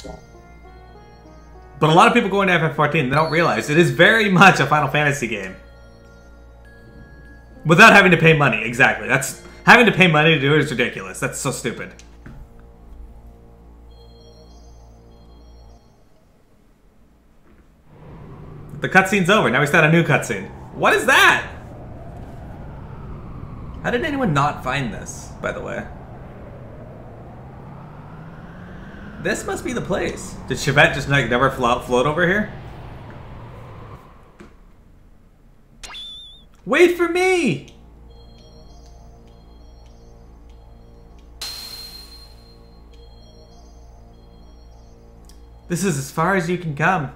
But a lot of people go into FF14, they don't realize it is very much a Final Fantasy game. Without having to pay money, exactly. That's having to pay money to do it is ridiculous. That's so stupid. The cutscene's over. Now we start a new cutscene. What is that? How did anyone not find this, by the way? This must be the place. Did Chevette just like never float over here? Wait for me! This is as far as you can come.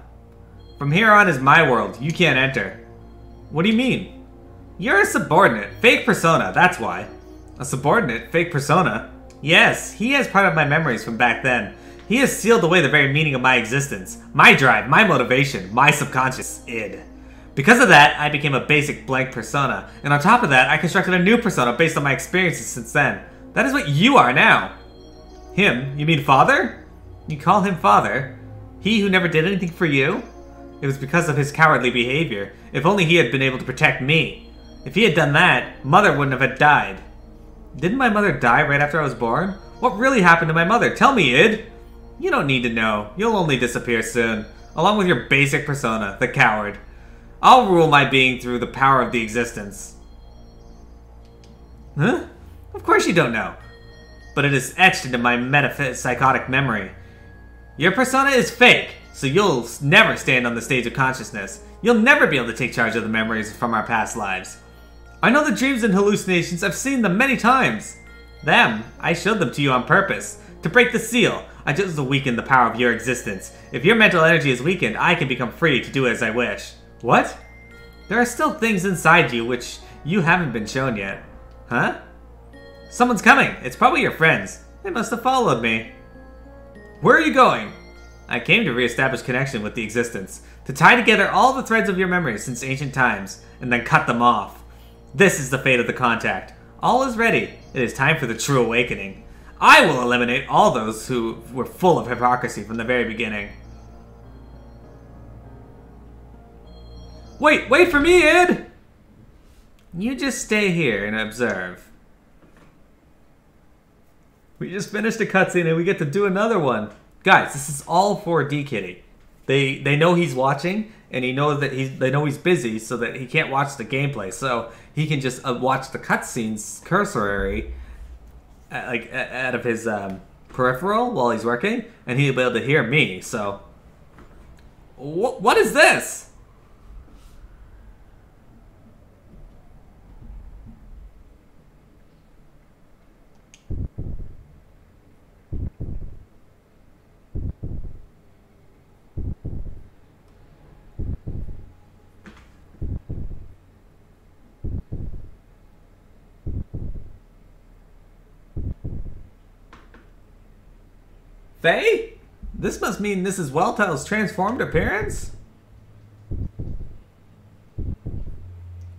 From here on is my world. You can't enter. What do you mean? You're a subordinate. Fake persona, that's why. A subordinate? Fake persona? Yes, he has part of my memories from back then. He has sealed away the very meaning of my existence. My drive, my motivation, my subconscious id. Because of that, I became a basic blank persona. And on top of that, I constructed a new persona based on my experiences since then. That is what you are now. Him? You mean father? You call him father? He who never did anything for you? It was because of his cowardly behavior. If only he had been able to protect me. If he had done that, Mother wouldn't have died. Didn't my mother die right after I was born? What really happened to my mother? Tell me, id! You don't need to know. You'll only disappear soon. Along with your basic persona, the coward. I'll rule my being through the power of the existence. Huh? Of course you don't know. But it is etched into my metapsychotic memory. Your persona is fake, so you'll never stand on the stage of consciousness. You'll never be able to take charge of the memories from our past lives. I know the dreams and hallucinations. I've seen them many times. Them? I showed them to you on purpose. To break the seal. I just weaken the power of your existence. If your mental energy is weakened, I can become free to do as I wish. What? There are still things inside you which you haven't been shown yet. Huh? Someone's coming. It's probably your friends. They must have followed me. Where are you going? I came to re-establish connection with the existence. To tie together all the threads of your memories since ancient times, and then cut them off. This is the fate of the contact. All is ready. It is time for the true awakening. I will eliminate all those who were full of hypocrisy from the very beginning. Wait for me, id! You just stay here and observe. We just finished a cutscene and we get to do another one. Guys, this is all for D-Kitty. They know he's watching, and he knows that they know he's busy, so that he can't watch the gameplay. So he can just watch the cutscenes cursory, like out of his peripheral while he's working, and he'll be able to hear me. So, what is this? Faye? This must mean this is Weltel's transformed appearance?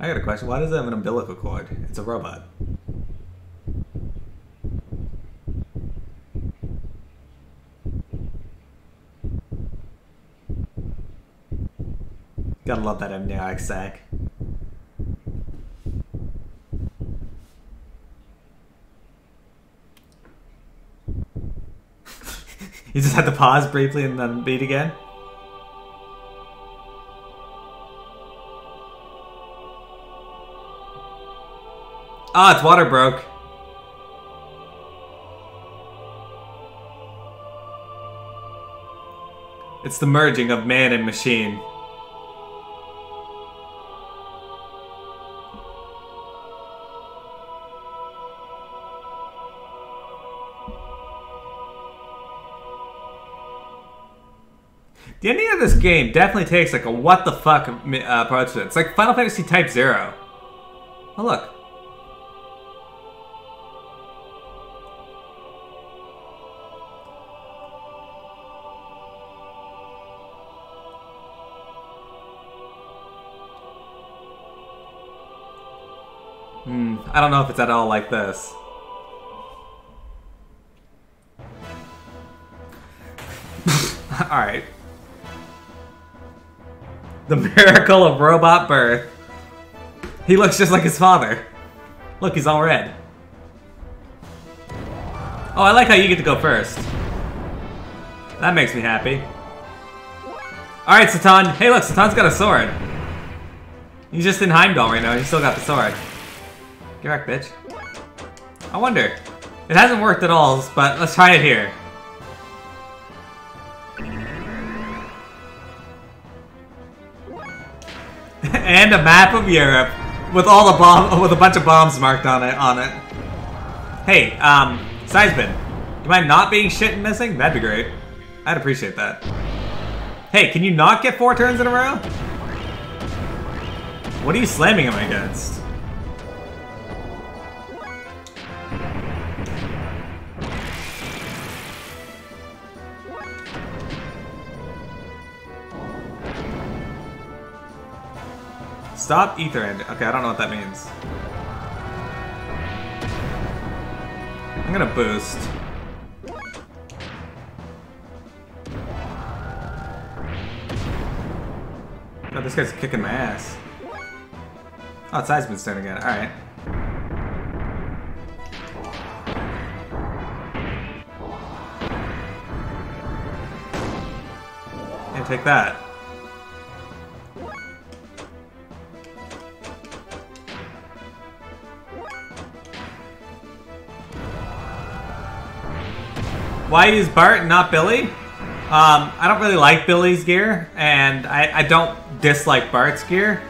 I got a question. Why does it have an umbilical cord? It's a robot. Gotta love that amniotic sac. You just had to pause briefly and then beat again? Ah, its water broke. It's the merging of man and machine. The ending of this game definitely takes like a what the fuck approach to it. It's like Final Fantasy Type 0. Oh look. I don't know if it's at all like this. Alright. The miracle of robot birth. He looks just like his father. Look, he's all red. Oh, I like how you get to go first. That makes me happy. Alright, Satan. Hey, look, Satan's got a sword. He's just in Heimdall right now. He's still got the sword. Get back, bitch. I wonder. It hasn't worked at all, but let's try it here. And a map of Europe with all the with a bunch of bombs marked on it. Hey, Seisman, do you mind not being shit and missing? That'd be great. I'd appreciate that. Hey, can you not get 4 turns in a row? What are you slamming him against? Stop ether end. Okay, I don't know what that means. I'm gonna boost. God, this guy's kicking my ass. Oh, it's Seisman's turn again. Alright. Yeah, take that. Why use Bart and not Billy? I don't really like Billy's gear, and I don't dislike Bart's gear.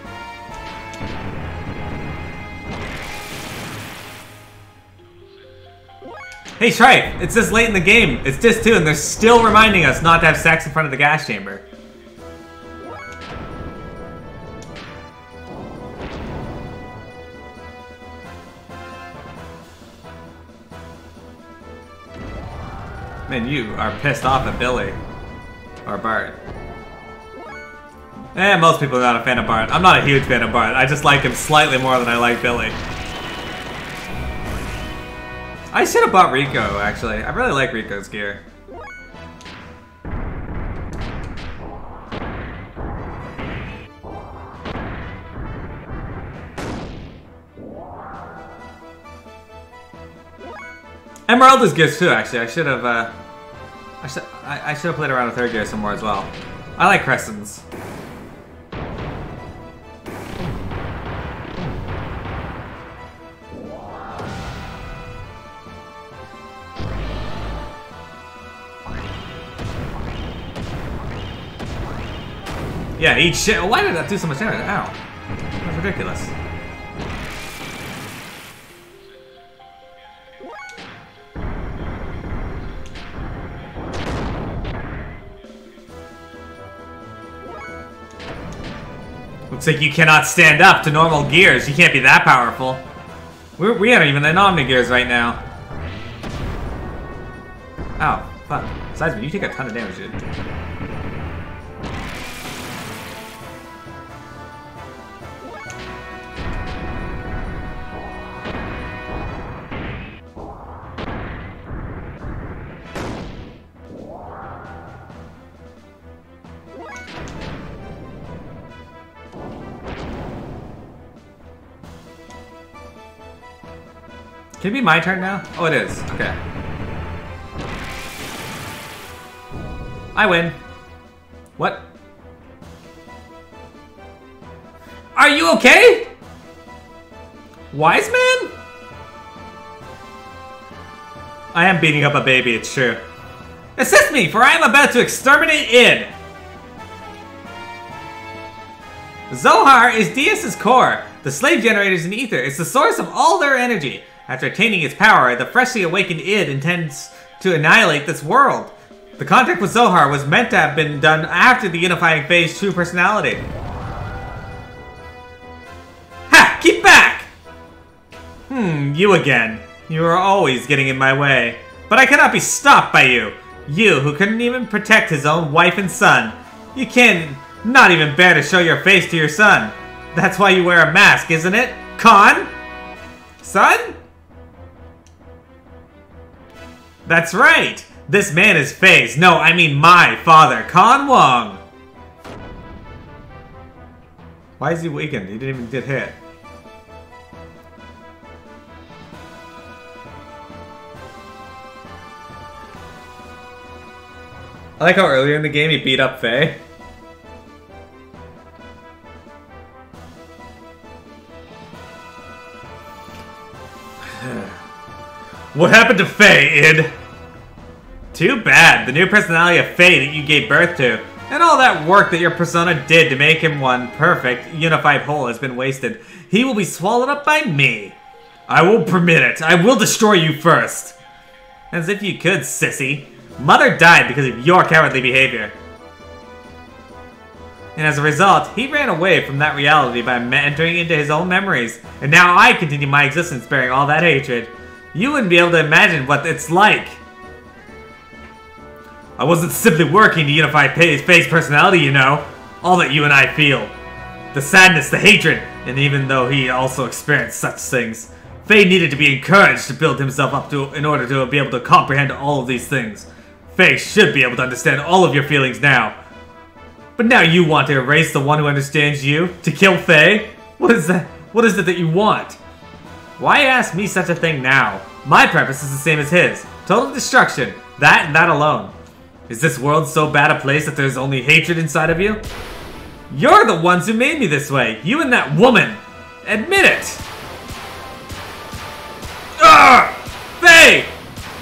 Hey Strife, it's this late in the game. It's Disc 2 and they're still reminding us not to have sex in front of the gas chamber. Man, you are pissed off at Billy. Or Bart. Most people are not a fan of Bart. I'm not a huge fan of Bart. I just like him slightly more than I like Billy. I should have bought Rico, actually. I really like Rico's gear. Emeralda's gears too, actually. I should have played around with her gear some more as well. I like Crescent's. Yeah, eat shit. Why did that do so much damage? Ow. That's ridiculous. Looks like you cannot stand up to normal gears. You can't be that powerful. We aren't even in Omni gears right now. Ow, fuck. Seisman, you take a ton of damage, dude. Can it be my turn now? Oh, it is. Okay. I win. What? Are you okay? Wise man? I am beating up a baby, it's true. Assist me, for I am about to exterminate id. Zohar is Deus's core. The slave generators in ether. It's the source of all their energy. After attaining its power, the freshly awakened id intends to annihilate this world. The contact with Zohar was meant to have been done after the unifying phase true personality. Ha! Keep back! You again. You are always getting in my way. But I cannot be stopped by you. You, who couldn't even protect his own wife and son. You can not even bear to show your face to your son. That's why you wear a mask, isn't it? Khan? Son? That's right! This man is Faye's. No, I mean my father, Kan Wong. Why is he weakened? He didn't even get hit. I like how earlier in the game he beat up Faye. What happened to Faye, Id? Too bad. The new personality of Faye that you gave birth to, and all that work that your persona did to make him one perfect, unified whole has been wasted. He will be swallowed up by me. I won't permit it. I will destroy you first. As if you could, sissy. Mother died because of your cowardly behavior. And as a result, he ran away from that reality by entering into his own memories. And now I continue my existence bearing all that hatred. You wouldn't be able to imagine what it's like. I wasn't simply working to unify Faye's personality, you know. All that you and I feel. The sadness, the hatred, and even though he also experienced such things, Faye needed to be encouraged to build himself up in order to be able to comprehend all of these things. Faye should be able to understand all of your feelings now. But now you want to erase the one who understands you? To kill Faye? What is that? What is it that you want? Why ask me such a thing now? My purpose is the same as his. Total destruction. That and that alone. Is this world so bad a place that there's only hatred inside of you? You're the ones who made me this way. You and that woman. Admit it. Ugh! Faye!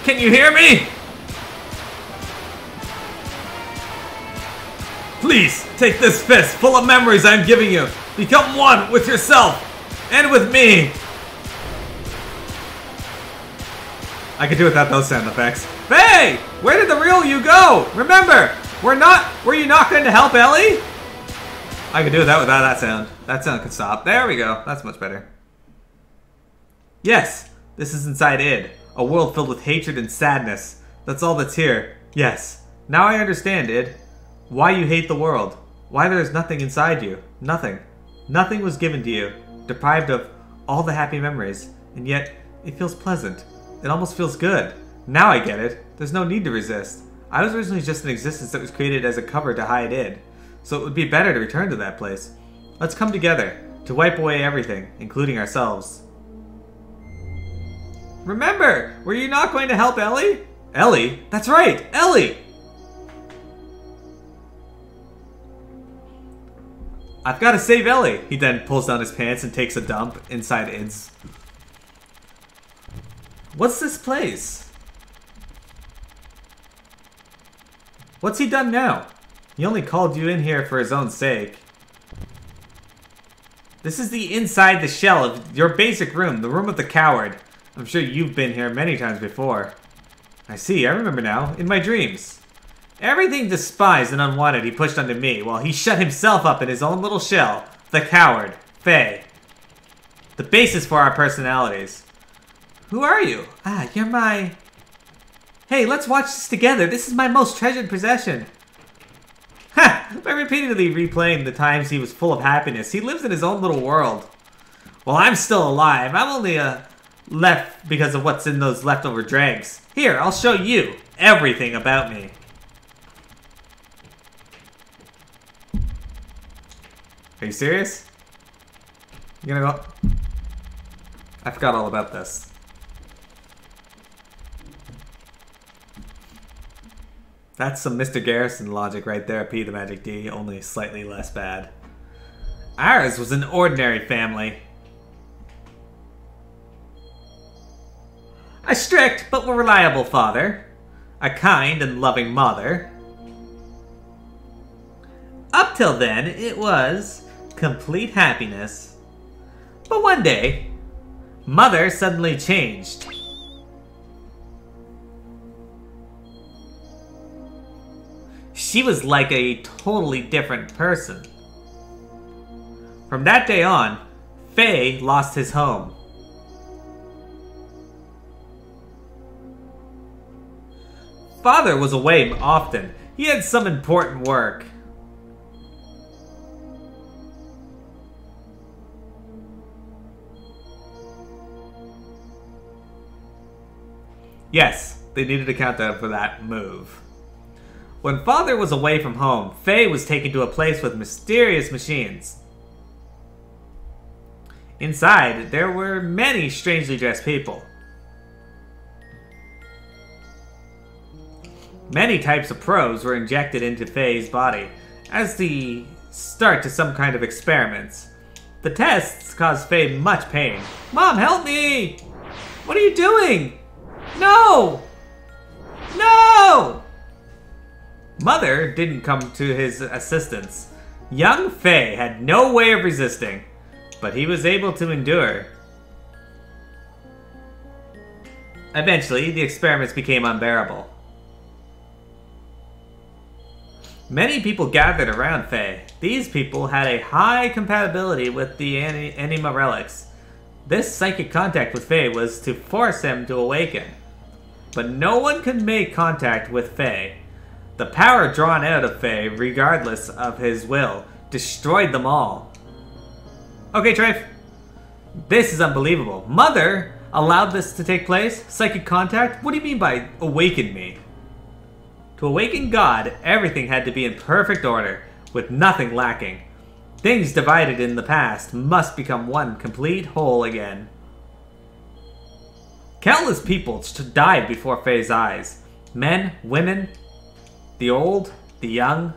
Can you hear me? Please, take this fist full of memories I'm giving you. Become one with yourself and with me. I could do without those sound effects. Faye! Where did the real you go? Remember, were you not going to help Ellie? I could do that without that sound. That sound could stop. There we go. That's much better. Yes, this is inside Id. A world filled with hatred and sadness. That's all that's here. Yes. Now I understand, Id. Why you hate the world. Why there is nothing inside you. Nothing. Nothing was given to you. Deprived of all the happy memories. And yet, it feels pleasant. It almost feels good. Now I get it. There's no need to resist. I was originally just an existence that was created as a cover to hide Id. So it would be better to return to that place. Let's come together. To wipe away everything, including ourselves. Remember! Were you not going to help Ellie? Ellie? That's right! Ellie! I've got to save Ellie! He then pulls down his pants and takes a dump inside Id's. What's this place? What's he done now? He only called you in here for his own sake. This is the inside the shell of your basic room, the room of the coward. I'm sure you've been here many times before. I see, I remember now, in my dreams. Everything despised and unwanted he pushed onto me, while he shut himself up in his own little shell. The coward, Faye. The basis for our personalities. Who are you? Ah, you're my... Hey, let's watch this together. This is my most treasured possession. Ha! By repeatedly replaying the times he was full of happiness, he lives in his own little world. While I'm still alive, I'm only left because of what's in those leftover dregs. Here, I'll show you everything about me. Are you serious? You gonna go? I forgot all about this. That's some Mr. Garrison logic right there, P the Magic D, only slightly less bad. Ours was an ordinary family. A strict but reliable father. A kind and loving mother. Up till then, it was complete happiness. But one day, Mother suddenly changed. She was like a totally different person. From that day on, Faye lost his home. Father was away often. He had some important work. Yes, They needed a countdown for that move. When Father was away from home, Faye was taken to a place with mysterious machines. Inside, there were many strangely dressed people. Many types of probes were injected into Faye's body as the start to some kind of experiments. The tests caused Faye much pain. Mom, help me! What are you doing? No! No! Mother didn't come to his assistance. Young Faye had no way of resisting, but he was able to endure. Eventually, the experiments became unbearable. Many people gathered around Faye. These people had a high compatibility with the Anima relics. This psychic contact with Faye was to force him to awaken. But no one could make contact with Faye. The power drawn out of Faye, regardless of his will, destroyed them all. Okay, Trafe. This is unbelievable. Mother allowed this to take place? Psychic contact? What do you mean by awaken me? To awaken God, everything had to be in perfect order, with nothing lacking. Things divided in the past must become one complete whole again. Countless people died before Faye's eyes. Men, women, the old, the young,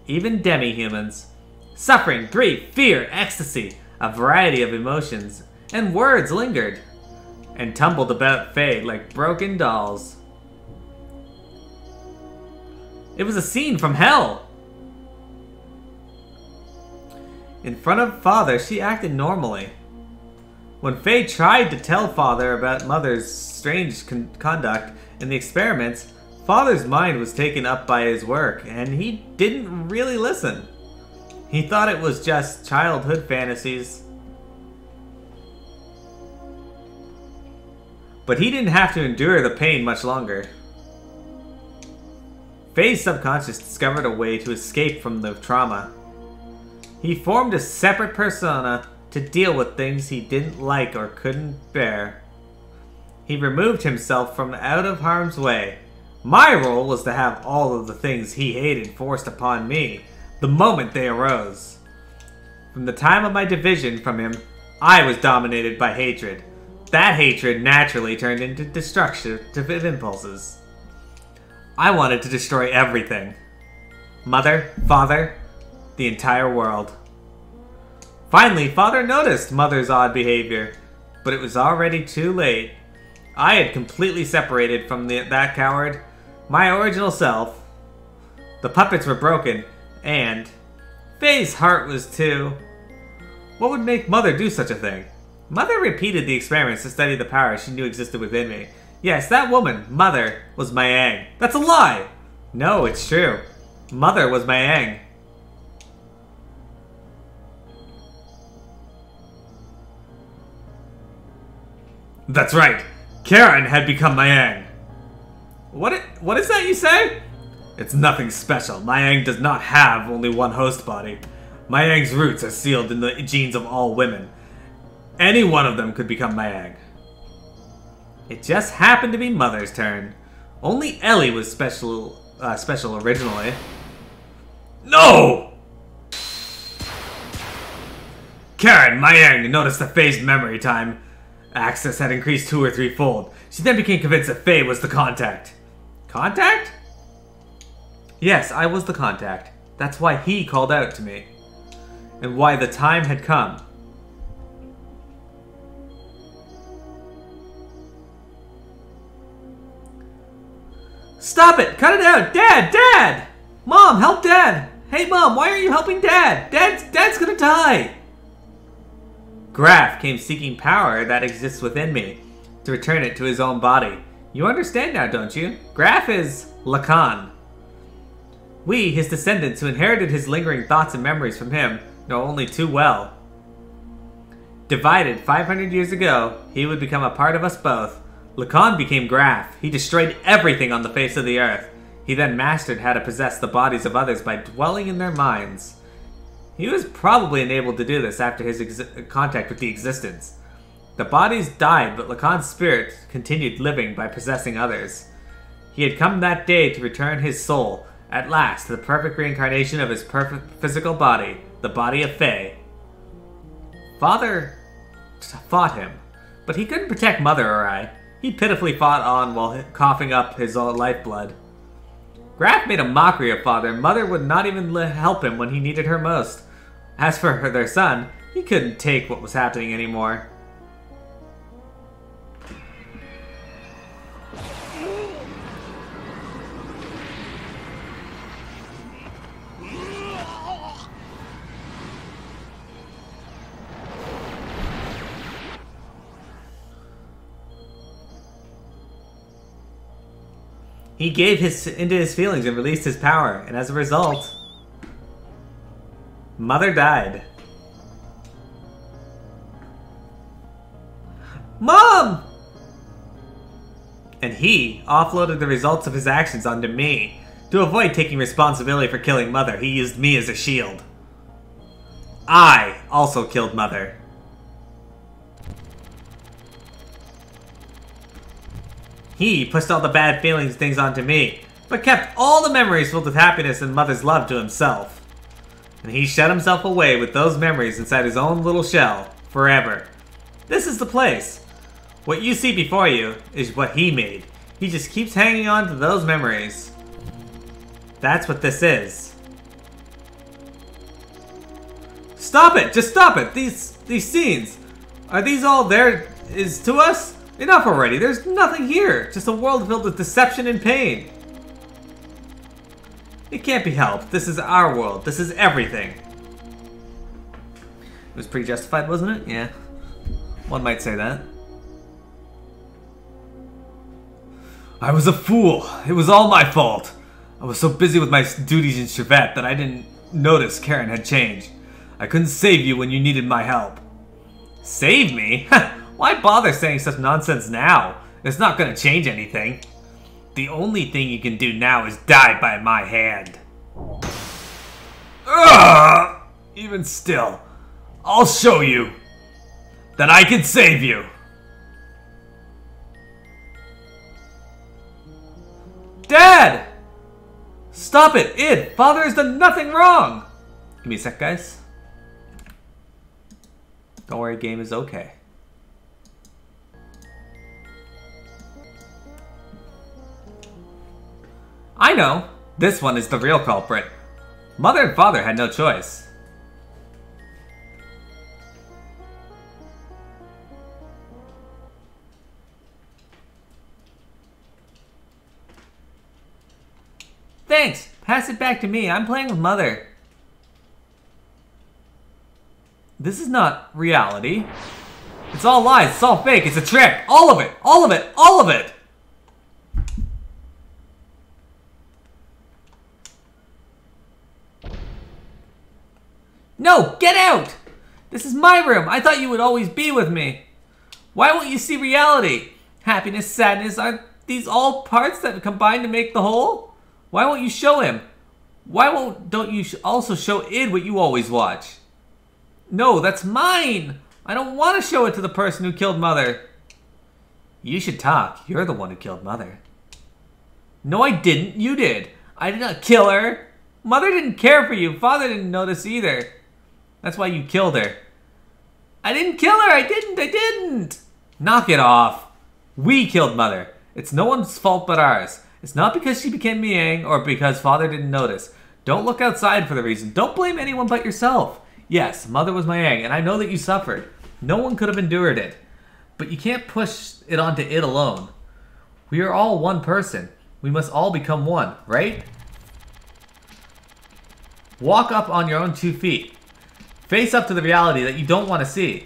even demi-humans. Suffering, grief, fear, ecstasy, a variety of emotions, and words lingered, and tumbled about Faye like broken dolls. It was a scene from hell! In front of Father, she acted normally. When Faye tried to tell Father about Mother's strange conduct in the experiments, Father's mind was taken up by his work, and he didn't really listen. He thought it was just childhood fantasies. But he didn't have to endure the pain much longer. Faye's subconscious discovered a way to escape from the trauma. He formed a separate persona to deal with things he didn't like or couldn't bear. He removed himself from out of harm's way. My role was to have all of the things he hated forced upon me the moment they arose. From the time of my division from him, I was dominated by hatred. That hatred naturally turned into destructive impulses. I wanted to destroy everything. Mother, Father, the entire world. Finally, Father noticed Mother's odd behavior, but it was already too late. I had completely separated from that coward, my original self. The puppets were broken, and Faye's heart was too. What would make Mother do such a thing? Mother repeated the experiments to study the power she knew existed within me. Yes, that woman, Mother, was my Aang. That's a lie! No, it's true. Mother was my Aang. That's right. Karen had become my Aang. What is that you say? It's nothing special. My Aang does not have only one host body. My Aang's roots are sealed in the genes of all women. Any one of them could become my Aang. It just happened to be Mother's turn. Only Ellie was special originally. No! Karen, my Aang, noticed that Faye's memory time access had increased 2 or 3-fold. She then became convinced that Faye was the contact. Contact? Yes, I was the contact. That's why he called out to me. And why the time had come. Stop it! Cut it out! Dad! Dad! Mom, help Dad! Hey Mom, why are you helping Dad? Dad's gonna die! Graf came seeking power that exists within me, to return it to his own body. You understand now, don't you? Graf is Lacan. We, his descendants who inherited his lingering thoughts and memories from him, know only too well. Divided 500 years ago, he would become a part of us both. Lacan became Graf. He destroyed everything on the face of the earth. He then mastered how to possess the bodies of others by dwelling in their minds. He was probably enabled to do this after his contact with the Existence. The bodies died, but Lacan's spirit continued living by possessing others. He had come that day to return his soul, at last, to the perfect reincarnation of his perfect physical body, the body of Faye. Father fought him, but he couldn't protect Mother or I. He pitifully fought on while coughing up his own lifeblood. Graf made a mockery of Father, and Mother would not even help him when he needed her most. As for their son, he couldn't take what was happening anymore. He gave into his feelings and released his power, and as a result, Mother died. Mom! And he offloaded the results of his actions onto me. To avoid taking responsibility for killing Mother, he used me as a shield. I also killed Mother. He pushed all the bad feelings things onto me, but kept all the memories filled with happiness and Mother's love to himself. And he shut himself away with those memories inside his own little shell, forever. This is the place. What you see before you is what he made. He just keeps hanging on to those memories. That's what this is. Stop it! Just stop it! These scenes, are these all there is to us? Enough already, there's nothing here. Just a world filled with deception and pain. It can't be helped. This is our world. This is everything. It was pretty justified, wasn't it? Yeah. One might say that. I was a fool. It was all my fault. I was so busy with my duties in Chevette that I didn't notice Karen had changed. I couldn't save you when you needed my help. Save me? Why bother saying such nonsense now? It's not going to change anything. The only thing you can do now is die by my hand. Ugh! Even still, I'll show you that I can save you. Dad! Stop it, Id! Father has done nothing wrong! Give me a sec, guys. Don't worry, game is okay. I know! This one is the real culprit. Mother and Father had no choice. Thanks! Pass it back to me. I'm playing with Mother. This is not reality. It's all lies. It's all fake. It's a trick. All of it. All of it. All of it. No! Get out! This is my room. I thought you would always be with me. Why won't you see reality? Happiness, sadness, aren't these all parts that combine to make the whole? Why won't you show him? Don't you also show Id what you always watch? No, that's mine! I don't want to show it to the person who killed Mother. You should talk. You're the one who killed Mother. No, I didn't. You did. I did not kill her. Mother didn't care for you. Father didn't notice either. That's why you killed her. I didn't kill her. I didn't. Knock it off. We killed Mother. It's no one's fault but ours. It's not because she became Miang or because Father didn't notice. Don't look outside for the reason. Don't blame anyone but yourself. Yes, Mother was Miang, and I know that you suffered. No one could have endured it. But you can't push it onto it alone. We are all one person. We must all become one, right? Walk up on your own 2 feet. Face up to the reality that you don't want to see.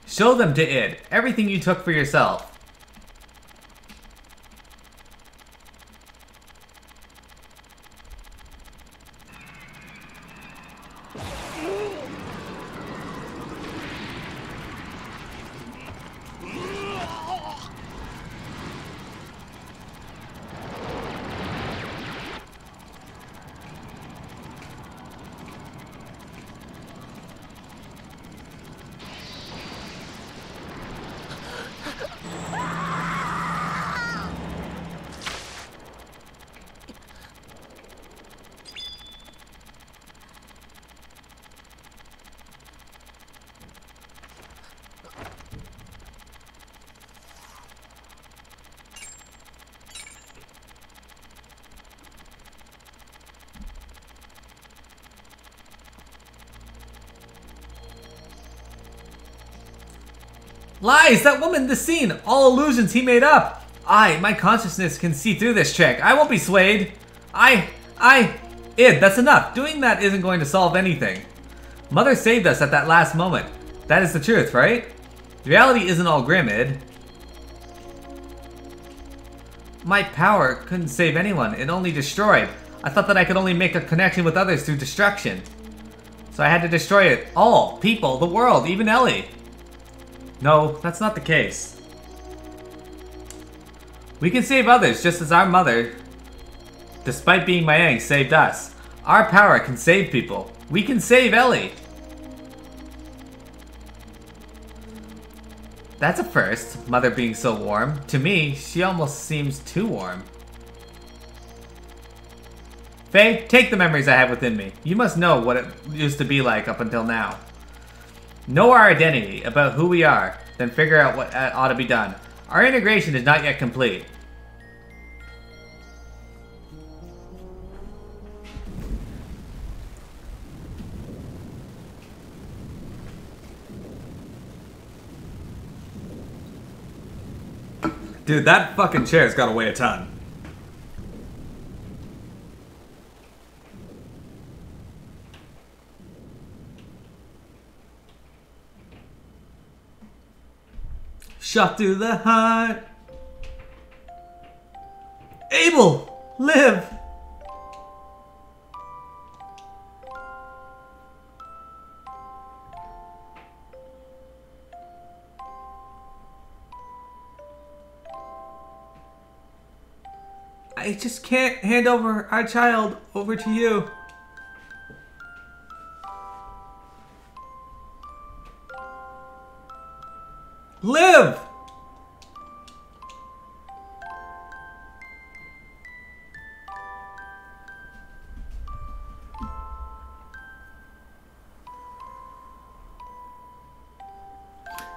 Show them to Id everything you took for yourself. Lies! That woman in the scene! All illusions he made up! My consciousness can see through this trick. I won't be swayed. Id, that's enough. Doing that isn't going to solve anything. Mother saved us at that last moment. That is the truth, right? The reality isn't all grim, Id. My power couldn't save anyone. It only destroyed. I thought that I could only make a connection with others through destruction. So I had to destroy it all. People, the world, even Ellie. No, that's not the case. We can save others just as our mother, despite being Mayang, saved us. Our power can save people. We can save Ellie. That's a first, Mother being so warm. To me, she almost seems too warm. Faye, take the memories I have within me. You must know what it used to be like up until now. Know our identity, about who we are, then figure out what ought to be done. Our integration is not yet complete. Dude, that fucking chair's gotta weigh a ton. Shot through the heart. Abel, live. I just can't hand over our child over to you. Live!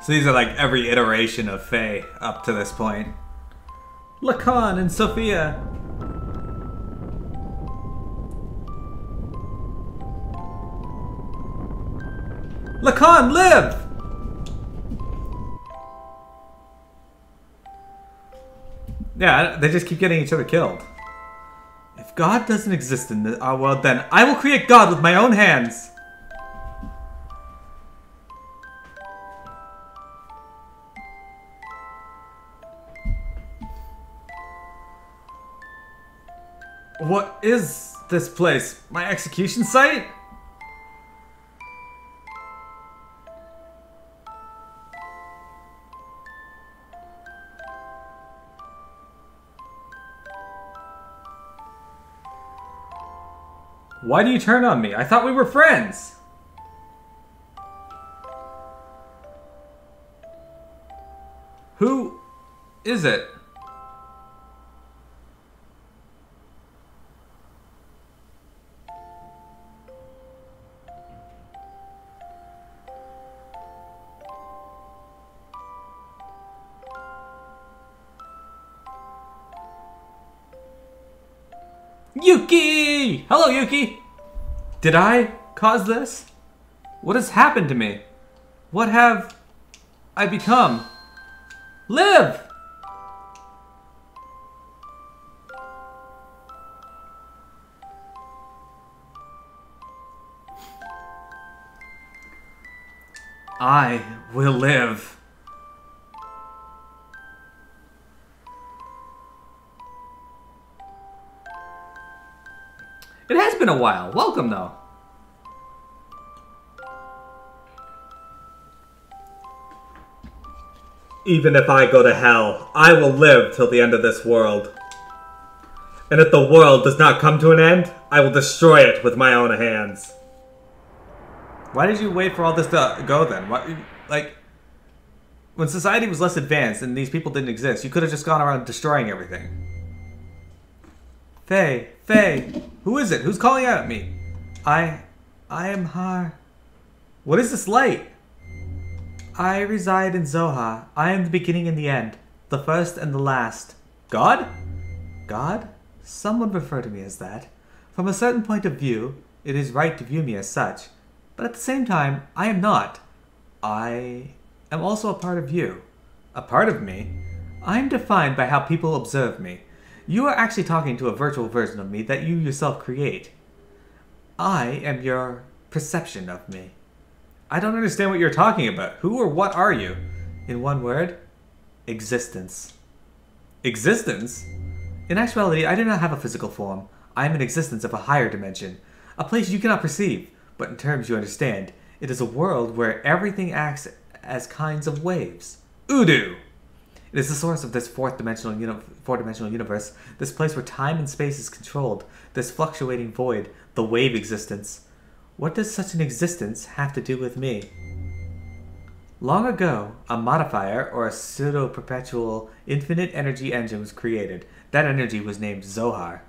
So these are like every iteration of Faye up to this point. Lacan and Sophia. Lacan, live! Yeah, they just keep getting each other killed. If God doesn't exist in our world, then I will create God with my own hands. What is this place? My execution site? Why do you turn on me? I thought we were friends. Who is it? Yuki! Hello, Yuki! Did I cause this? What has happened to me? What have I become? Live! I will live. It has been a while. Welcome, though. Even if I go to hell, I will live till the end of this world. And if the world does not come to an end, I will destroy it with my own hands. Why did you wait for all this to go then? Why, like, when society was less advanced and these people didn't exist, you could have just gone around destroying everything. Faye, Faye, who is it? Who's calling out at me? I am Har. What is this light? I reside in Zoha. I am the beginning and the end, the first and the last. God? God? Some would refer to me as that. From a certain point of view, it is right to view me as such. But at the same time, I am not. I am also a part of you. A part of me? I'm defined by how people observe me. You are actually talking to a virtual version of me that you yourself create. I am your perception of me. I don't understand what you're talking about. Who or what are you? In one word, existence. Existence? In actuality, I do not have a physical form. I am an existence of a higher dimension, a place you cannot perceive, but in terms you understand. It is a world where everything acts as kinds of waves. Udu! It is the source of this four-dimensional universe, this place where time and space is controlled, this fluctuating void, the wave existence. What does such an existence have to do with me? Long ago, a modifier, or a pseudo-perpetual infinite energy engine was created. That energy was named Zohar.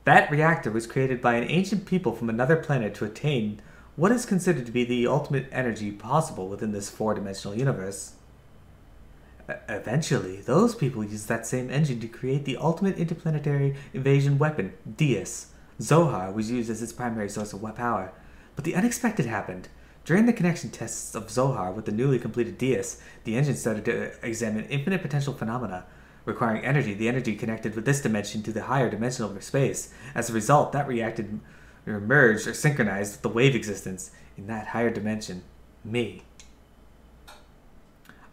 That reactor was created by an ancient people from another planet to attain what is considered to be the ultimate energy possible within this four-dimensional universe. Eventually, those people used that same engine to create the ultimate interplanetary invasion weapon, Deus. Zohar was used as its primary source of power. But the unexpected happened. During the connection tests of Zohar with the newly completed Deus, the engine started to examine infinite potential phenomena, requiring energy, the energy connected with this dimension to the higher dimensional space. As a result, that reacted or merged or synchronized with the wave existence in that higher dimension, me.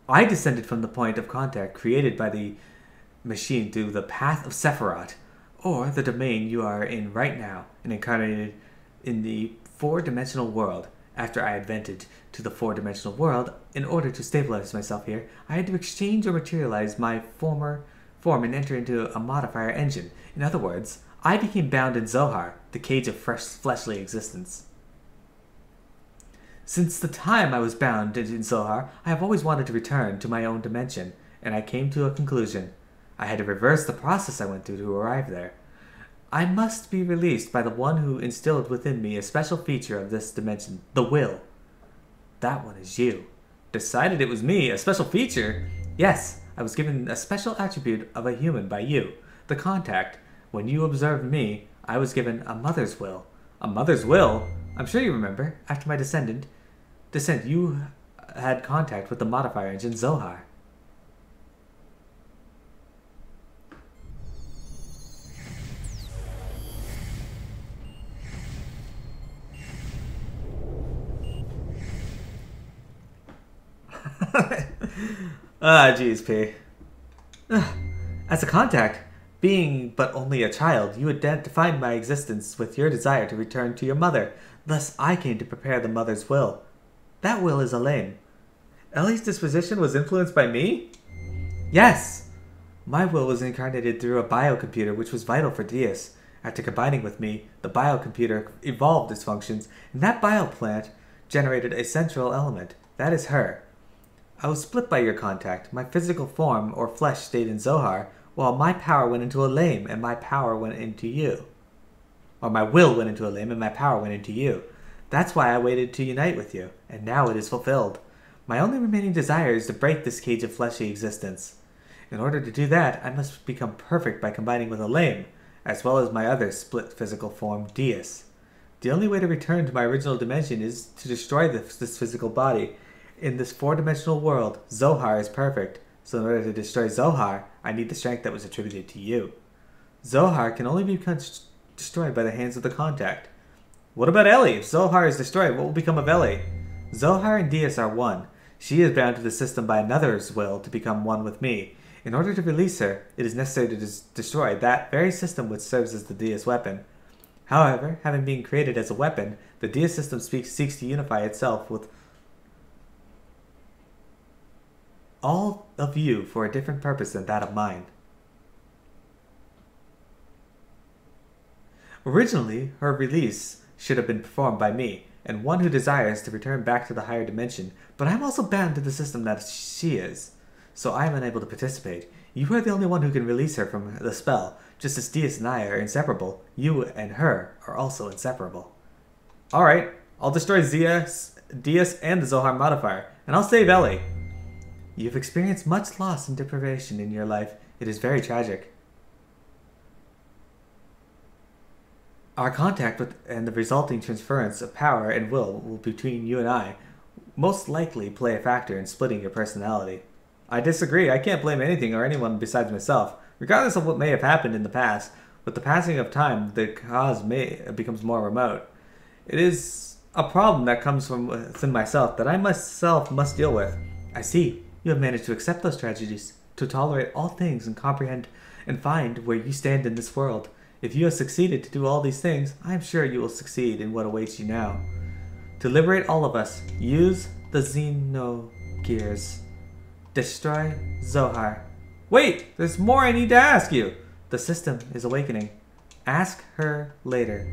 I descended from the point of contact created by the machine through the path of Sephiroth, or the domain you are in right now, and incarnated in the four-dimensional world. After I advented to the four-dimensional world, in order to stabilize myself here, I had to exchange or materialize my former form and enter into a modifier engine. In other words, I became bound in Zohar, the cage of fleshly existence. Since the time I was bound in Zohar, I have always wanted to return to my own dimension, and I came to a conclusion. I had to reverse the process I went through to arrive there. I must be released by the one who instilled within me a special feature of this dimension, the will. That one is you. Decided it was me, a special feature? Yes, I was given a special attribute of a human by you, the contact. When you observed me, I was given a mother's will. A mother's will? I'm sure you remember, after my descent, you had contact with the modifier engine Zohar. Geez, P. As a contact, being but only a child, you had defined my existence with your desire to return to your mother. Thus, I came to prepare the mother's will. That will is Elaine. Ellie's disposition was influenced by me? Yes! My will was incarnated through a biocomputer which was vital for Deus. After combining with me, the biocomputer evolved its functions, and that bioplant generated a central element. That is her. I was split by your contact. My physical form, or flesh, stayed in Zohar, while my power went into Elaine, and my power went into you. Or my will went into Elaine, and my power went into you. That's why I waited to unite with you, and now it is fulfilled. My only remaining desire is to break this cage of fleshy existence. In order to do that, I must become perfect by combining with Elaine, as well as my other split physical form, Deus. The only way to return to my original dimension is to destroy this physical body. In this four-dimensional world, Zohar is perfect, so in order to destroy Zohar, I need the strength that was attributed to you. Zohar can only be destroyed by the hands of the contact. What about Ellie? If Zohar is destroyed, what will become of Ellie? Zohar and Deus are one. She is bound to the system by another's will to become one with me. In order to release her, it is necessary to destroy that very system which serves as the Deus weapon. However, having been created as a weapon, the Deus system seeks to unify itself with all of you for a different purpose than that of mine. Originally, her release should have been performed by me, and one who desires to return back to the higher dimension, but I am also bound to the system that she is, so I am unable to participate. You are the only one who can release her from the spell. Just as Deus and I are inseparable, you and her are also inseparable. Alright, I'll destroy Deus and the Zohar modifier, and I'll save Ellie. You've experienced much loss and deprivation in your life. It is very tragic. Our contact with and the resulting transference of power and will between you and I most likely play a factor in splitting your personality. I disagree. I can't blame anything or anyone besides myself, regardless of what may have happened in the past. With the passing of time, the cause becomes more remote. It is a problem that comes from within myself that I myself must deal with. I see. You have managed to accept those tragedies, to tolerate all things and comprehend and find where you stand in this world. If you have succeeded to do all these things, I am sure you will succeed in what awaits you now. To liberate all of us, use the Xenogears. Destroy Zohar. Wait! There's more I need to ask you! The system is awakening. Ask her later.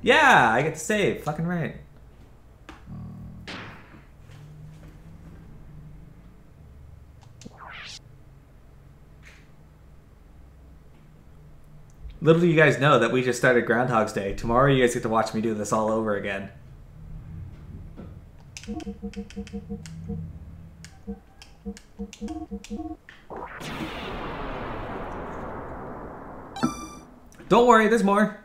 Yeah! I get to save. Fucking right. Little do you guys know that we just started Groundhog's Day. Tomorrow you guys get to watch me do this all over again. Don't worry, there's more.